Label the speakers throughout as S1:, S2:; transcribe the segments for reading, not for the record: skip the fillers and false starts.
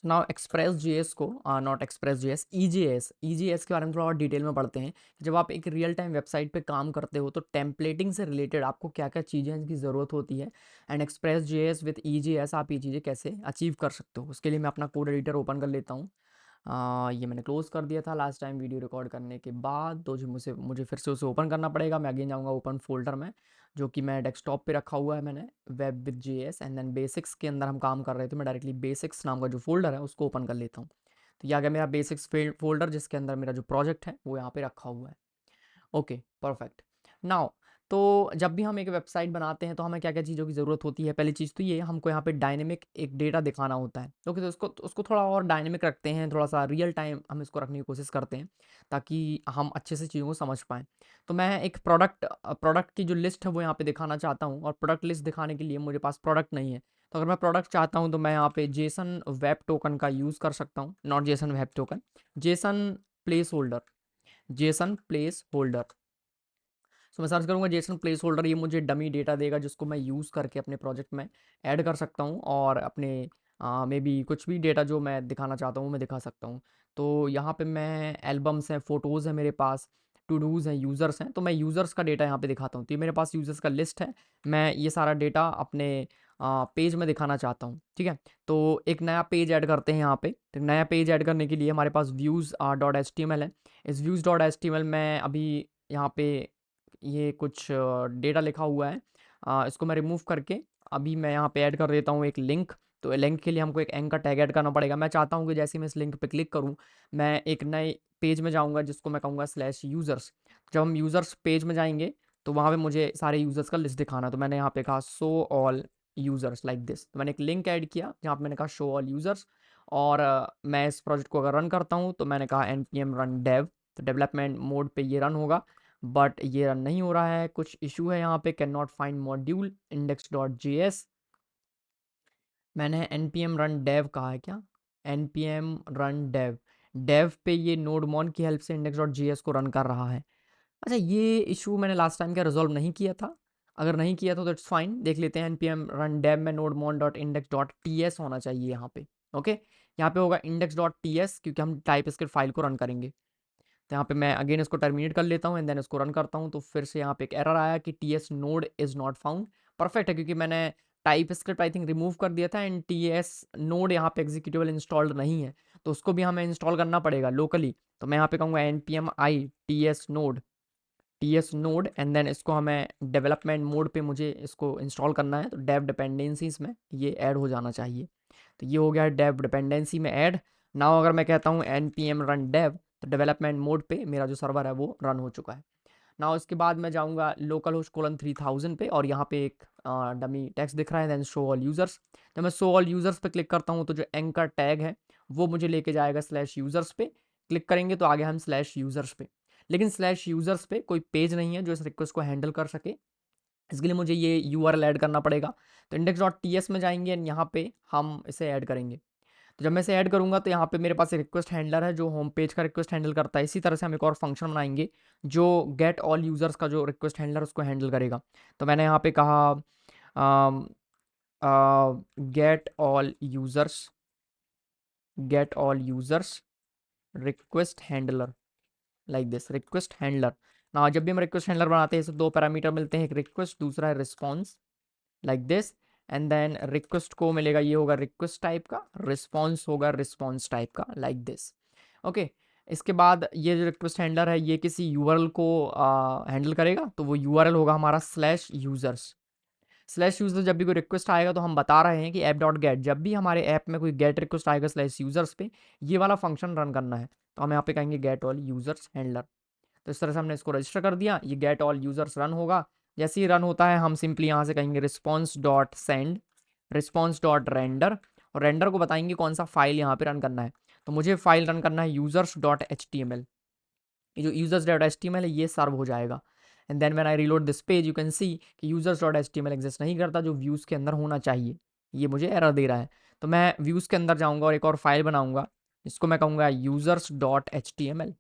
S1: Now express JS को not express JS, ईजेएस के बारे में थोड़ा और डिटेल में पढ़ते हैं। जब आप एक रियल टाइम वेबसाइट पे काम करते हो तो टेम्पलेटिंग से रिलेटेड आपको क्या क्या चीज़ें की ज़रूरत होती है, एंड एक्सप्रेस जेएस विथ ईजेएस आप ये चीज़ें कैसे अचीव कर सकते हो। उसके लिए मैं अपना कोड एडिटर ओपन कर लेता हूँ। ये मैंने क्लोज़ कर दिया था लास्ट टाइम वीडियो रिकॉर्ड करने के बाद, तो जो मुझे मुझे फिर से उसे ओपन करना पड़ेगा। मैं अगेन जाऊँगा ओपन फ़ोल्डर में, जो कि मैं डेस्कटॉप पे रखा हुआ है मैंने, web with JS, and then basics के अंदर हम काम कर रहे थे। मैं डायरेक्टली बेसिक्स नाम का जो फ़ोल्डर है उसको ओपन कर लेता हूँ। तो ये आ गया मेरा बेसिक्स फ़ोल्डर, जिसके अंदर मेरा जो प्रोजेक्ट है वो यहाँ पे रखा हुआ है। Okay, perfect. नाउ, तो जब भी हम एक वेबसाइट बनाते हैं तो हमें क्या-क्या चीज़ों की ज़रूरत होती है। पहली चीज़ तो ये, हमको यहाँ पे डायनेमिक एक डेटा दिखाना होता है। ओके, तो उसको थोड़ा और डायनेमिक रखते हैं, थोड़ा-सा रियल टाइम हम इसको रखने की कोशिश करते हैं, ताकि हम अच्छे से चीज़ों को समझ पाएँ। तो मैं एक प्रोडक्ट की जो लिस्ट है वो यहाँ पे दिखाना चाहता हूँ, और प्रोडक्ट लिस्ट दिखाने के लिए मेरे पास प्रोडक्ट नहीं है। तो अगर मैं प्रोडक्ट चाहता हूँ तो मैं यहाँ पे जेसन वेब टोकन का यूज़ कर सकता हूँ, not JSON web token, JSON place holder, JSON place holder. So मैं सर्च करूँगा जेसन प्लेस होल्डर, ये मुझे डमी डेटा देगा जिसको मैं यूज़ करके अपने प्रोजेक्ट में ऐड कर सकता हूँ, और अपने मे बी कुछ भी डेटा जो मैं दिखाना चाहता हूँ मैं दिखा सकता हूँ। तो यहाँ पे मैं एल्बम्स हैं, फ़ोटोज़ हैं मेरे पास, टू डूज़ हैं, यूज़र्स हैं, तो मैं यूज़र्स का डेटा यहाँ पे दिखाता हूँ। तो ये मेरे पास यूज़र्स का लिस्ट है, मैं ये सारा डेटा अपने पेज में दिखाना चाहता हूँ, ठीक है। तो एक नया पेज ऐड करते हैं यहाँ पे। तो नया पेज ऐड करने के लिए हमारे पास views dot H T M L है। इस views dot H T M L में अभी यहाँ पे ये कुछ डेटा लिखा हुआ है, इसको मैं रिमूव करके अभी मैं यहाँ पे ऐड कर देता हूँ एक लिंक। तो लिंक के लिए हमको एक एंकर टैग ऐड करना पड़ेगा। मैं चाहता हूँ कि जैसे ही मैं इस लिंक पे क्लिक करूँ, मैं एक नए पेज में जाऊँगा जिसको मैं कहूँगा स्लैश यूज़र्स। जब हम यूज़र्स पेज में जाएंगे तो वहाँ पे मुझे सारे यूज़र्स का लिस्ट दिखाना, तो मैंने यहाँ पे कहा show all users like this. तो मैंने एक लिंक ऐड किया जहाँ पे मैंने कहा शो ऑल यूज़र्स, और मैं इस प्रोजेक्ट को अगर रन करता हूँ तो मैंने कहा N P M run dev, तो डेवलपमेंट मोड पे ये रन होगा, बट ये रन नहीं हो रहा है, कुछ इशू है यहाँ पे, can not find module index dot J S. मैंने N P M run dev कहा है क्या, N P M run dev, dev पे ये नोडमॉन की हेल्प से इंडेक्स डॉट जे एस को रन कर रहा है। अच्छा, ये इशू मैंने लास्ट टाइम क्या रिजॉल्व नहीं किया था? अगर नहीं किया तो इट्स फाइन, देख लेते हैं। npm रन डेव में nodemon dot index dot T S होना चाहिए यहाँ पे। ओके, यहाँ पे होगा इंडेक्स डॉट टी एस, क्योंकि हम टाइप स्क्रिप्ट फाइल को रन करेंगे। तो यहाँ पे मैं अगेन इसको टर्मिनेट कर लेता हूँ, एंड देन इसको रन करता हूँ, तो फिर से यहाँ पे एक एरर आया कि T S node is not found. Perfect है, क्योंकि मैंने type script I think remove कर दिया था, एंड टी एस नोड यहाँ पे एग्जीक्यूटेबल इंस्टॉल्ड नहीं है, तो उसको भी हमें इंस्टॉल करना पड़ेगा लोकली। तो मैं यहाँ पे कहूँगा N P M I T S node, and then इसको हमें डेवलपमेंट मोड पे मुझे इसको इंस्टॉल करना है, तो डेव डिपेंडेंसीज में ये ऐड हो जाना चाहिए। तो ये हो गया डेव डिपेंडेंसी में ऐड। नाउ अगर मैं कहता हूँ N P M run dev, तो डेवलपमेंट मोड पे मेरा जो सर्वर है वो रन हो चुका है। नाउ इसके बाद मैं जाऊँगा लोकल होस्ट कोलन 3000 पे, और यहाँ पे एक डमी टेक्स्ट दिख रहा है, देन शो ऑल यूज़र्स। जब मैं शो ऑल यूज़र्स पे क्लिक करता हूँ तो जो एंकर टैग है वो मुझे लेके जाएगा स्लैश यूज़र्स पे। क्लिक करेंगे तो आगे हम स्लैश यूज़र्स पे, लेकिन स्लैश यूज़र्स पे कोई पेज नहीं है जो इस रिक्वेस्ट को हैंडल कर सके। इसके लिए मुझे ये यूआरएल ऐड करना पड़ेगा। तो इंडेक्स डॉट टी एस में जाएंगे, एंड यहाँ पे हम इसे ऐड करेंगे। तो जब मैं इसे ऐड करूँगा तो यहाँ पे मेरे पास एक रिक्वेस्ट हैंडलर है जो होम पेज का रिक्वेस्ट हैंडल करता है। इसी तरह से हम एक और फंक्शन बनाएंगे जो गेट ऑल यूज़र्स का जो रिक्वेस्ट हैंडलर उसको हैंडल करेगा। तो मैंने यहाँ पे कहा get all users, get all users request handler like this, request handler. ना जब भी हम रिक्वेस्ट हैंडलर बनाते हैं इसे दो पैरामीटर मिलते हैं, एक रिक्वेस्ट, दूसरा है response, like this. And then request को मिलेगा, ये होगा रिक्वेस्ट टाइप का, रिस्पॉन्स होगा रिस्पॉन्स टाइप का, लाइक दिस। ओके, इसके बाद ये जो रिक्वेस्ट हैंडलर है ये किसी यूआरएल को हैंडल करेगा, तो वो यूआरएल होगा हमारा स्लैश यूजर्स। स्लैश यूजर, जब भी कोई रिक्वेस्ट आएगा तो हम बता रहे हैं कि ऐप डॉट गेट, जब भी हमारे ऐप में कोई गेट रिक्वेस्ट आएगा स्लैश यूजर्स पे, ये वाला फंक्शन रन करना है। तो हम यहाँ पे कहेंगे गेट ऑल यूजर्स हैंडलर। तो इस तरह से हमने इसको रजिस्टर कर दिया, ये गेट ऑल यूजर्स रन होगा। जैसे ही रन होता है हम सिंपली यहाँ से कहेंगे response dot send, response dot render, और रेंडर को बताएंगे कौन सा फाइल यहाँ पे रन करना है। तो मुझे फाइल रन करना है users dot H T M L. ये जो users dot H T M L है ये सर्व हो जाएगा। And then when I reload this page you can see कि users dot H T M L exist नहीं करता, जो व्यूज़ के अंदर होना चाहिए, ये मुझे एरर दे रहा है। तो मैं व्यूज़ के अंदर जाऊँगा और एक और फाइल बनाऊँगा, इसको मैं कहूँगा users dot H T M L.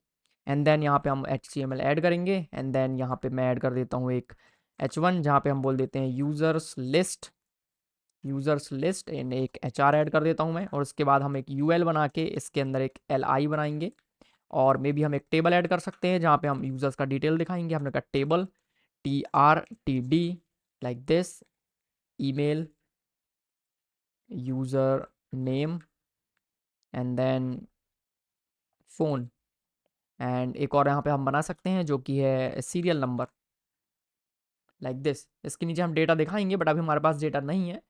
S1: And then यहाँ पे हम H T M L add करेंगे, एंड देन यहाँ पे मैं ऐड कर देता हूँ एक H1 जहाँ पे हम बोल देते हैं users list, users list and एक HR ऐड कर देता हूँ मैं, और उसके बाद हम एक UL बना के इसके अंदर एक LI बनाएंगे, और मे बी हम एक टेबल ऐड कर सकते हैं जहाँ पे हम यूज़र्स का डिटेल दिखाएंगे। हमने कहा table TRTD like this, email, user name and then phone, and एक और यहाँ पे हम बना सकते हैं जो कि है सीरियल नंबर लाइक दिस। इसके नीचे हम डेटा दिखाएंगे, बट अभी हमारे पास डेटा नहीं है।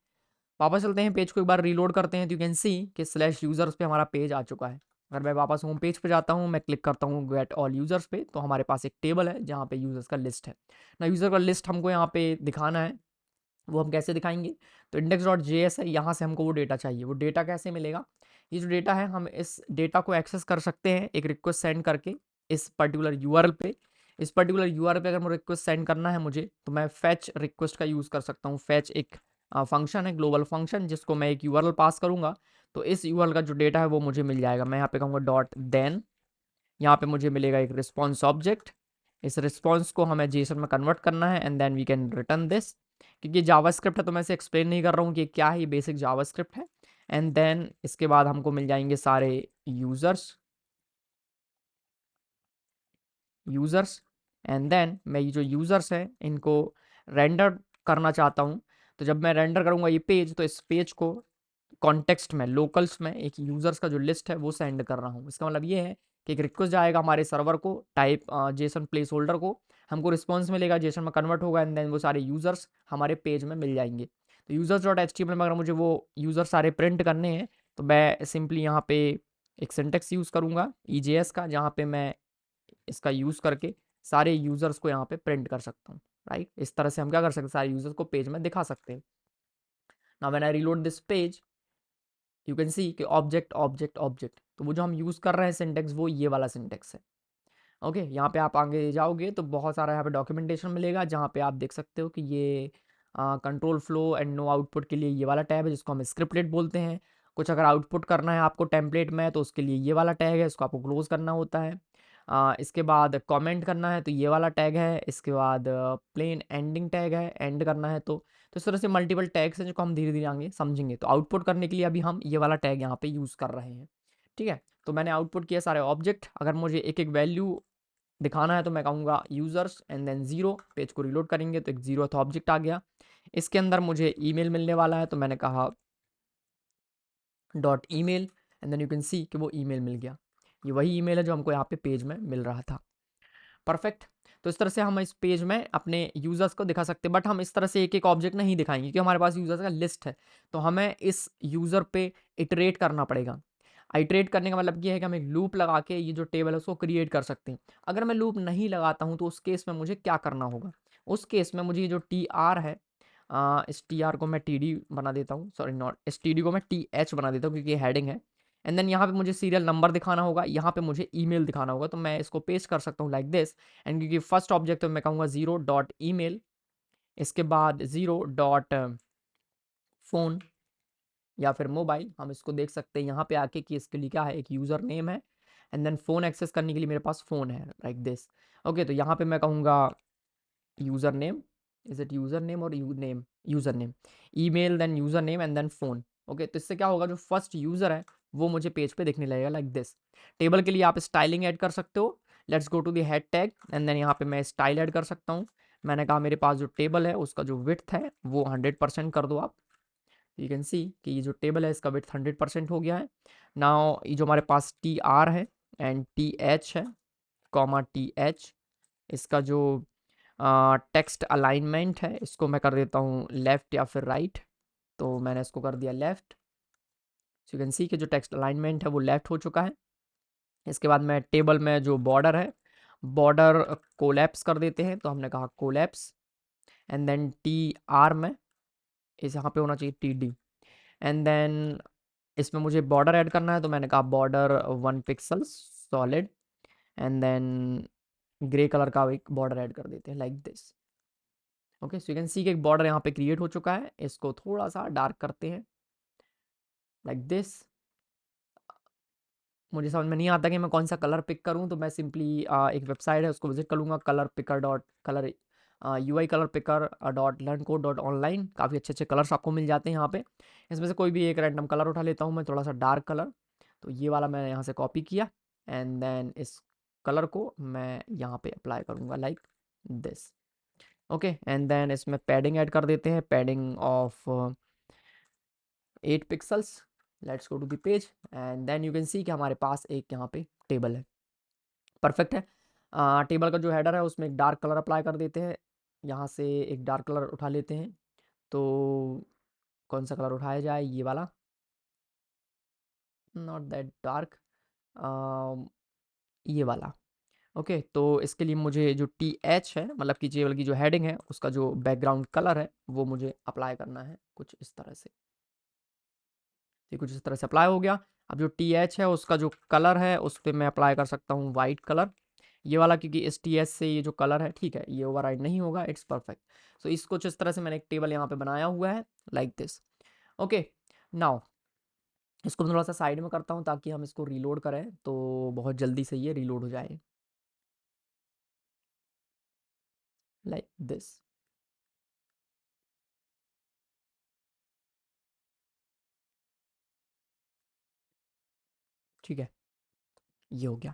S1: वापस चलते हैं, पेज को एक बार रीलोड करते हैं, तो यू कैन सी कि स्लैश यूज़र्स पे हमारा पेज आ चुका है। अगर मैं वापस होम पेज पे जाता हूँ, मैं क्लिक करता हूँ गेट ऑल यूज़र्स पे, तो हमारे पास एक टेबल है जहाँ पे यूज़र्स का लिस्ट है ना। यूज़र का लिस्ट हमको यहाँ पे दिखाना है, वो हम कैसे दिखाएंगे? तो index.js है, यहाँ से हमको वो डेटा चाहिए। वो डेटा कैसे मिलेगा? ये जो डेटा है, हम इस डेटा को एक्सेस कर सकते हैं एक रिक्वेस्ट सेंड करके इस पर्टिकुलर यूआरएल पे। इस पर्टिकुलर यूआरएल पे अगर मुझे रिक्वेस्ट सेंड करना है मुझे, तो मैं फैच रिक्वेस्ट का यूज़ कर सकता हूँ। फैच एक फंक्शन है, ग्लोबल फंक्शन, जिसको मैं एक यूआरएल पास करूँगा, तो इस यूआरएल का जो डेटा है वो मुझे मिल जाएगा। मैं यहाँ पे कहूँगा डॉट देन, यहाँ पे मुझे मिलेगा एक रिस्पॉन्स ऑब्जेक्ट। इस रिस्पॉन्स को हमें जेसन में कन्वर्ट करना है and then we can return this. क्योंकि जावास्क्रिप्ट है तो मैं इसे एक्सप्लेन नहीं कर रहा हूँ कि क्या है, ये बेसिक जावास्क्रिप्ट है। एंड देन इसके बाद हमको मिल जाएंगे सारे यूज़र्स यूज़र्स एंड देन मैं ये जो यूज़र्स हैं इनको रेंडर करना चाहता हूँ। तो जब मैं रेंडर करूँगा ये पेज, तो इस पेज को कॉन्टेक्स्ट में, लोकल्स में एक यूज़र्स का जो लिस्ट है वो सेंड कर रहा हूँ। इसका मतलब ये है कि एक रिक्वेस्ट जाएगा हमारे सर्वर को, टाइप जेसन प्लेस होल्डर को, हमको रिस्पॉन्स मिलेगा, जेसन में कन्वर्ट होगा एंड देन वो सारे यूज़र्स हमारे पेज में मिल जाएंगे। तो users dot H T M L में अगर मुझे वो यूज़र सारे प्रिंट करने हैं, तो मैं सिंपली यहाँ पे एक सिंटेक्स यूज़ करूँगा EJS का, जहाँ पे मैं इसका यूज़ करके सारे यूज़र्स को यहाँ पे प्रिंट कर सकता हूँ। राइट, इस तरह से हम क्या कर सकते हैं, सारे यूज़र्स को पेज में दिखा सकते हैं। Now when I reload this page, you can see कि ऑब्जेक्ट ऑब्जेक्ट ऑब्जेक्ट, तो वो जो हम यूज़ कर रहे हैं सिंटेक्स, वो ये वाला सिंटेक्स है। ओके, यहाँ पे आप आगे जाओगे तो बहुत सारा यहाँ पे डॉक्यूमेंटेशन मिलेगा, जहाँ पे आप देख सकते हो कि ये control flow and no output के लिए ये वाला टैब है, जिसको हम स्क्रिप्टलेट बोलते हैं। कुछ अगर आउटपुट करना है आपको टेम्पलेट में, तो उसके लिए ये वाला टैग है, इसको आपको क्लोज करना होता है। इसके बाद कमेंट करना है तो ये वाला टैग है। इसके बाद प्लेन एंडिंग टैग है, एंड करना है तो इस तरह से मल्टीपल टैग्स हैं, जो हम धीरे धीरे आगे समझेंगे। तो आउटपुट करने के लिए अभी हम ये वाला टैग यहाँ पे यूज़ कर रहे हैं। ठीक है, तो मैंने आउटपुट किया सारे ऑब्जेक्ट। अगर मुझे एक एक वैल्यू दिखाना है तो मैं कहूँगा users and than zero. Page को रिलोड करेंगे तो एक ज़ीरो ऑब्जेक्ट आ गया। इसके अंदर मुझे ईमेल मिलने वाला है, तो मैंने कहा dot email and then you can see कि वो ईमेल मिल गया। ये वही ईमेल है जो हमको यहाँ पे पेज में मिल रहा था। परफेक्ट। तो इस तरह से हम इस पेज में अपने यूज़र्स को दिखा सकते हैं, बट हम इस तरह से एक एक ऑब्जेक्ट नहीं दिखाएंगे क्योंकि हमारे पास यूज़र्स का लिस्ट है। तो हमें इस यूज़र पे इटरेट करना पड़ेगा। आइटरेट करने का मतलब ये है कि हम एक लूप लगा के ये जो टेबल है उसको क्रिएट कर सकते हैं। अगर मैं लूप नहीं लगाता हूँ तो उस केस में मुझे क्या करना होगा? उस केस में मुझे ये जो टी आर है, इस टी आर को मैं टी डी बना देता हूँ, सॉरी नॉट, इस टी डी को मैं टी एच बना देता हूँ क्योंकि ये हेडिंग है। एंड देन यहाँ पे मुझे सीरियल नंबर दिखाना होगा, यहाँ पे मुझे ईमेल दिखाना होगा, तो मैं इसको पेस्ट कर सकता हूँ लाइक दिस। एंड क्योंकि फर्स्ट ऑब्जेक्ट में मैं कहूँगा ज़ीरो डॉट ईमेल, इसके बाद ज़ीरो डॉट फ़ोन या फिर मोबाइल, हम इसको देख सकते हैं यहाँ पे आके कि इसके लिए क्या है, एक यूज़र नेम है एंड देन फ़ोन एक्सेस करने के लिए मेरे पास फ़ोन है लाइक दिस। ओके, तो यहाँ पे मैं कहूँगा user name, is it user name और u name, user name, email then user name and then phone. Okay, तो इससे क्या होगा, जो फर्स्ट यूज़र है वो मुझे पेज पे दिखने लगेगा लाइक दिस। टेबल के लिए आप स्टाइलिंग ऐड कर सकते हो। Let's go to the head tag and then यहाँ पे मैं स्टाइल ऐड कर सकता हूँ। मैंने कहा मेरे पास जो टेबल है उसका जो विड्थ है वो 100% कर दो आप। यू कैन सी कि ये जो टेबल है इसका विड्थ 100% हो गया है। नाउ ये जो हमारे पास टी आर है एंड टी एच है, कॉमा टी एच, इसका जो टेक्स्ट अलाइनमेंट है इसको मैं कर देता हूँ लेफ़्ट या फिर राइट। तो मैंने इसको कर दिया left. So you can see कि जो टेक्स्ट अलाइनमेंट है वो लेफ़्ट हो चुका है। इसके बाद मैं टेबल में जो बॉर्डर है, बॉर्डर कोलैप्स कर देते हैं, तो हमने कहा collapse and then T R में इस यहाँ पे होना चाहिए टी डी। एंड देन इसमें मुझे बॉर्डर ऐड करना है, तो मैंने कहा border 1 pixel solid and then grey colour का एक बॉर्डर ऐड कर देते हैं like this. Okay, so you can see कि एक बॉर्डर यहाँ पे क्रिएट हो चुका है। इसको थोड़ा सा डार्क करते हैं लाइक दिस। मुझे समझ में नहीं आता कि मैं कौन सा कलर पिक करूँ, तो मैं सिंपली एक वेबसाइट है उसको विजिट करूँगा, colour picker dot colour UI colour picker dot learn code dot online, काफ़ी अच्छे अच्छे कलर्स आपको मिल जाते हैं यहाँ पे। इसमें से कोई भी एक रैंडम कलर उठा लेता हूँ मैं, थोड़ा सा डार्क कलर। तो ये वाला मैंने यहाँ से कॉपी किया एंड देन इस कलर को मैं यहाँ पे अप्लाई करूँगा like this. Okay, and then इसमें पैडिंग ऐड कर देते हैं, padding of 8 pixels. Let's go to the page and then you can see कि हमारे पास एक यहाँ पे टेबल है। परफेक्ट है। टेबल का जो हेडर है उसमें एक डार्क कलर अप्लाई कर देते हैं, यहाँ से एक डार्क कलर उठा लेते हैं। तो कौन सा कलर उठाया जाए, ये वाला, नॉट दैट डार्क, ये वाला। ओके, तो इसके लिए मुझे जो TH है, मतलब कि टेबल की जो हेडिंग है, उसका जो बैकग्राउंड कलर है वो मुझे अप्लाई करना है कुछ इस तरह से। ये कुछ इस तरह से अप्लाई हो गया। अब जो TH है उसका जो कलर है उस पर मैं अप्लाई कर सकता हूँ वाइट कलर, ये वाला, क्योंकि इस TH से ये जो कलर है, ठीक है, ये ओवरराइड नहीं होगा, इट्स परफेक्ट। सो इसको कुछ इस तरह से मैंने एक टेबल यहाँ पे बनाया हुआ है लाइक दिस। ओके, नाउ इसको मैं थोड़ा सा साइड में करता हूँ ताकि हम इसको रीलोड करें तो बहुत जल्दी से ये रीलोड हो जाए लाइक दिस। ठीक है, ये हो गया।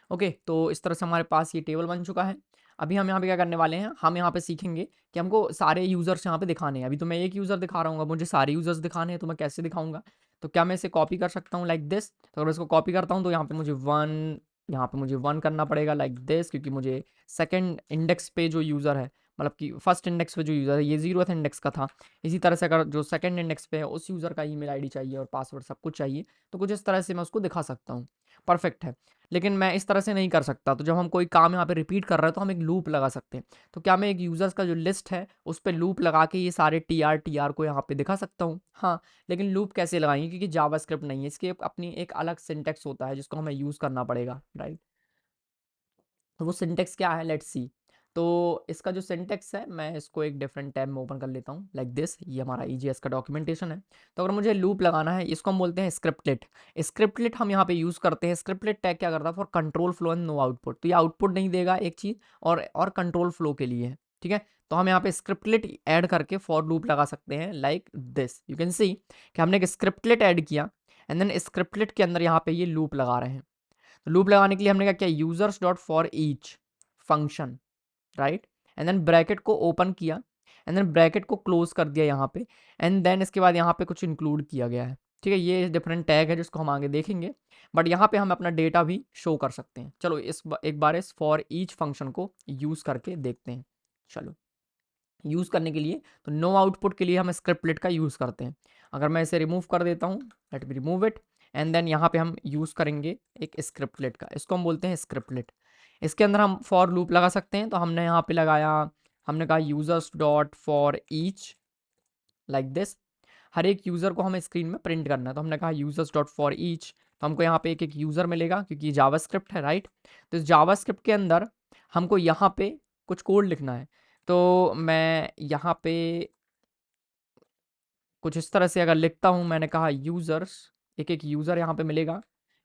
S1: ओके, तो इस तरह से हमारे पास ये टेबल बन चुका है। अभी हम यहाँ पे क्या करने वाले हैं, हम यहाँ पे सीखेंगे कि हमको सारे यूज़र्स यहाँ पे दिखाने हैं। अभी तो मैं एक यूज़र दिखा रहा हूँ, मुझे सारे यूज़र्स दिखाने हैं तो मैं कैसे दिखाऊंगा। तो क्या मैं इसे कॉपी कर सकता हूँ लाइक दिस। तो अगर इसको कॉपी करता हूँ तो यहाँ पे मुझे वन, यहाँ पे मुझे वन करना पड़ेगा लाइक दिस, क्योंकि मुझे सेकंड इंडेक्स पे जो यूज़र है, मतलब कि फर्स्ट इंडेक्स पे जो यूज़र है ये 0th इंडेक्स का था। इसी तरह से अगर जो सेकंड इंडेक्स पे है उस यूज़र का ईमेल आईडी चाहिए और पासवर्ड सब कुछ चाहिए, तो कुछ इस तरह से मैं उसको दिखा सकता हूँ। परफेक्ट है। लेकिन मैं इस तरह से नहीं कर सकता, तो जब हम कोई काम यहाँ पे रिपीट कर रहे हैं तो हम एक लूप लगा सकते हैं। तो क्या मैं एक यूज़र्स का जो लिस्ट है उस पे लूप लगा के ये सारे TR को यहाँ पे दिखा सकता हूँ? हाँ, लेकिन लूप कैसे लगाएंगे, क्योंकि जावास्क्रिप्ट नहीं है, इसकी अपनी एक अलग सिंटेक्स होता है जिसको हमें यूज़ करना पड़ेगा, राइट। तो वो सिंटेक्स क्या है, लेट्स सी। तो इसका जो सिंटेक्स है, मैं इसको एक डिफरेंट टैब में ओपन कर लेता हूँ लाइक दिस। ये हमारा EJS का डॉक्यूमेंटेशन है। तो अगर मुझे लूप लगाना है, इसको हम बोलते हैं स्क्रिप्टलेट। स्क्रिप्टलेट हम यहाँ पे यूज़ करते हैं। स्क्रिप्टलेट टैग क्या करता है, for control flow and no output. तो ये आउटपुट नहीं देगा एक चीज़, और कंट्रोल फ्लो के लिए है, ठीक है। तो हम यहाँ पे स्क्रिप्टलेट ऐड करके फॉर लूप लगा सकते हैं like this. You can see कि हमने एक स्क्रिप्टलेट ऐड किया एंड देन स्क्रिप्टलेट के अंदर यहाँ पे ये लूप लगा रहे हैं। लूप लगाने के लिए हमने क्या किया, users dot for each function, right, and then bracket को ओपन किया एंड देन ब्रैकेट को क्लोज कर दिया यहाँ पे, एंड देन इसके बाद यहाँ पे कुछ इंक्लूड किया गया है, ठीक है। ये डिफरेंट टैग है जिसको हम आगे देखेंगे, बट यहाँ पे हम अपना डेटा भी शो कर सकते हैं। चलो एक बार इस फॉर ईच फंक्शन को यूज करके देखते हैं। चलो, यूज़ करने के लिए तो नो आउटपुट के लिए हम स्क्रिप्टलेट का यूज़ करते हैं। अगर मैं इसे रिमूव कर देता हूँ, let me remove it, and then यहाँ पे हम यूज़ करेंगे एक स्क्रिप्टलेट का, इसको हम बोलते हैं स्क्रिप्टलेट। इसके अंदर हम फॉर लूप लगा सकते हैं। तो हमने यहाँ पे लगाया, हमने कहा users dot for each like this. हर एक यूज़र को हमें स्क्रीन में प्रिंट करना है, तो हमने कहा यूजर्स डॉट फॉर ईच। तो हमको यहाँ पे एक एक यूज़र मिलेगा क्योंकि जावास्क्रिप्ट है, राइट। तो इस जावास्क्रिप्ट के अंदर हमको यहाँ पे कुछ कोड लिखना है। तो मैं यहाँ पे कुछ इस तरह से अगर लिखता हूँ, मैंने कहा यूज़र्स, एक एक यूज़र यहाँ पे मिलेगा,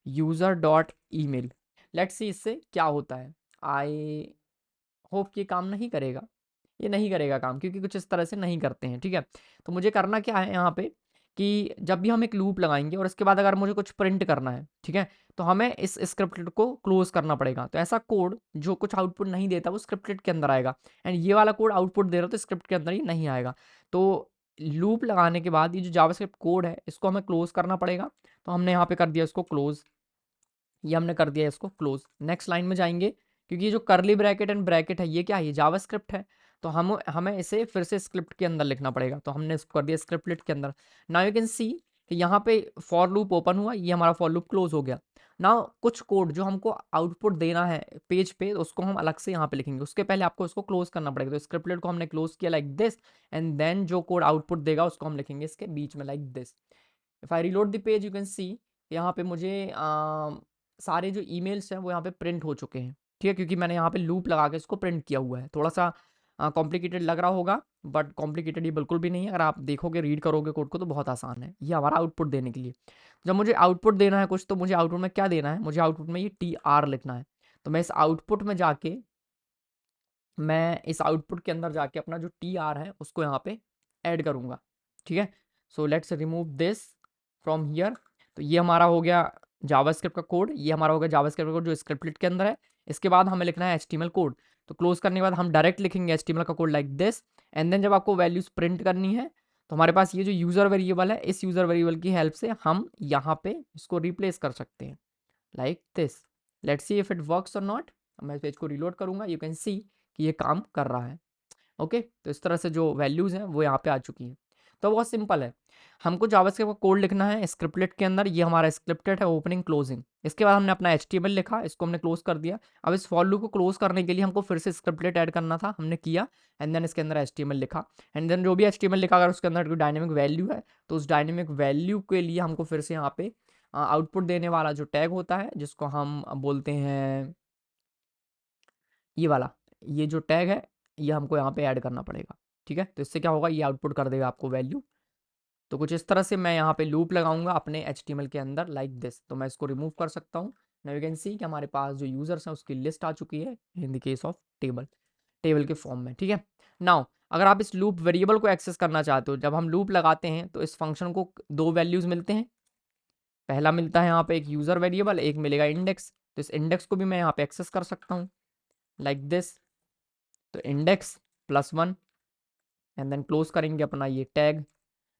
S1: user dot email. Let's see इससे क्या होता है। आई होप ये काम नहीं करेगा, ये नहीं करेगा काम, क्योंकि कुछ इस तरह से नहीं करते हैं, ठीक है। तो मुझे करना क्या है यहाँ पे कि जब भी हम एक लूप लगाएंगे और इसके बाद अगर मुझे कुछ प्रिंट करना है, ठीक है, तो हमें इस स्क्रिप्टलेट को क्लोज करना पड़ेगा। तो ऐसा कोड जो कुछ आउटपुट नहीं देता वो स्क्रिप्टलेट के अंदर आएगा, एंड ये वाला कोड आउटपुट दे रहा हो तो स्क्रिप्ट के अंदर ही नहीं आएगा। तो लूप लगाने के बाद ये जो जावास्क्रिप्ट कोड है इसको हमें क्लोज करना पड़ेगा। तो हमने यहाँ पे कर दिया इसको क्लोज, ये हमने कर दिया इसको क्लोज। नेक्स्ट लाइन में जाएंगे, क्योंकि ये जो करली ब्रैकेट एंड ब्रैकेट है ये क्या है, ये जावास्क्रिप्ट है। तो हमें इसे फिर से स्क्रिप्ट के अंदर लिखना पड़ेगा। तो हमने इसको कर दिया स्क्रिप्टलेट के अंदर। नाउ यू कैन सी कि यहाँ पे फॉर लूप ओपन हुआ, ये हमारा फॉर लूप क्लोज हो गया। नाउ कुछ कोड जो हमको आउटपुट देना है पेज पे, उसको हम अलग से यहाँ पे लिखेंगे। उसके पहले आपको इसको क्लोज करना पड़ेगा। तो स्क्रिप्टलेट को हमने क्लोज किया लाइक दिस, एंड देन जो कोड आउटपुट देगा उसको हम लिखेंगे इसके बीच में like this. If I reload the page, you can सी यहाँ पे मुझे सारे जो ईमेल्स हैं वो यहाँ पे प्रिंट हो चुके हैं, ठीक है, क्योंकि मैंने यहाँ पे लूप लगा के इसको प्रिंट किया हुआ है। थोड़ा सा कॉम्प्लिकेटेड लग रहा होगा, बट कॉम्प्लिकेटेड ये बिल्कुल भी नहीं है। अगर आप देखोगे, रीड करोगे कोड को, तो बहुत आसान है ये हमारा आउटपुट देने के लिए। जब मुझे आउटपुट देना है कुछ, तो मुझे आउटपुट में क्या देना है, मुझे आउटपुट में ये TR लिखना है। तो मैं इस आउटपुट में जाके मैं इस आउटपुट के अंदर जाके अपना जो टी आर है उसको यहाँ पे ऐड करूँगा, ठीक है। So let's remove this from here. तो ये हमारा हो गया जावास्क्रिप्ट का कोड, ये हमारा हो गया जावास्क्रिप्ट का कोड जो स्क्रिप्टलेट के अंदर है। इसके बाद हमें लिखना है एचटीएमएल कोड। तो क्लोज करने के बाद हम डायरेक्ट लिखेंगे एचटीएमएल का code like this. And then जब आपको वैल्यूज प्रिंट करनी है तो हमारे पास ये जो यूजर वेरिएबल है, इस यूजर वेरिएबल की हेल्प से हम यहाँ पे इसको रिप्लेस कर सकते हैं like this. Let's see if it works और नॉट। मैं पेज को रिलोड करूंगा, यू कैन सी कि ये काम कर रहा है। ओके, तो इस तरह से जो वैल्यूज हैं वो यहाँ पे आ चुकी हैं। तो बहुत सिंपल है, हमको जावास्क्रिप्ट का कोड लिखना है स्क्रिप्टलेट के अंदर। ये हमारा स्क्रिप्टेड है, ओपनिंग क्लोजिंग। इसके बाद हमने अपना एचटीएमएल लिखा, इसको हमने क्लोज कर दिया। अब इस फॉर लूप को क्लोज करने के लिए हमको फिर से स्क्रिप्टलेट ऐड करना था, हमने किया। एंड देन इसके अंदर एचटीएमएल लिखा। एंड देन जो भी एचटीएमएल लिखा, अगर उसके अंदर कोई डायनेमिक वैल्यू है तो उस डायनेमिक वैल्यू के लिए हमको फिर से यहाँ पे आउटपुट देने वाला जो टैग होता है, जिसको हम बोलते हैं ये वाला, ये जो टैग है ये हमको यहाँ पे ऐड करना पड़ेगा, ठीक है। तो इससे क्या होगा, ये आउटपुट कर देगा आपको वैल्यू। तो कुछ इस तरह से मैं यहाँ पे लूप लगाऊंगा अपने HTML के अंदर लाइक दिस। तो मैं इसको रिमूव कर सकता हूँ। नाउ यू कैन सी कि हमारे पास जो यूजर्स हैं उसकी लिस्ट आ चुकी है in the case of table के फॉर्म में, ठीक है। नाउ अगर आप इस लूप वेरिएबल को एक्सेस करना चाहते हो, जब हम लूप लगाते हैं तो इस फंक्शन को दो वैल्यूज मिलते हैं। पहला मिलता है यहाँ पे एक यूजर वेरिएबल, एक मिलेगा इंडेक्स। तो इस इंडेक्स को भी मैं यहाँ पे एक्सेस कर सकता हूँ लाइक दिस। तो इंडेक्स +1 एंड देन क्लोज करेंगे अपना ये टैग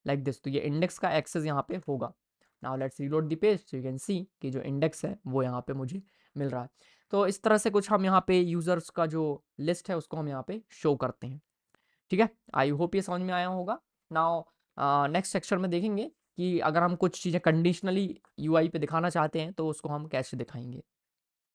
S1: लाइक दिस। तो ये इंडेक्स का एक्सेस यहाँ पे होगा। Now let's reload the page, so you can see कि जो इंडेक्स है वो यहाँ पे मुझे मिल रहा है। तो इस तरह से कुछ हम यहाँ पे यूजर्स का जो लिस्ट है उसको हम यहाँ पे शो करते हैं, ठीक है। आई होप ये समझ में आया होगा। नाउ नेक्स्ट सेक्शन में देखेंगे कि अगर हम कुछ चीज़ें कंडीशनली यूआई पे दिखाना चाहते हैं तो उसको हम कैसे दिखाएंगे।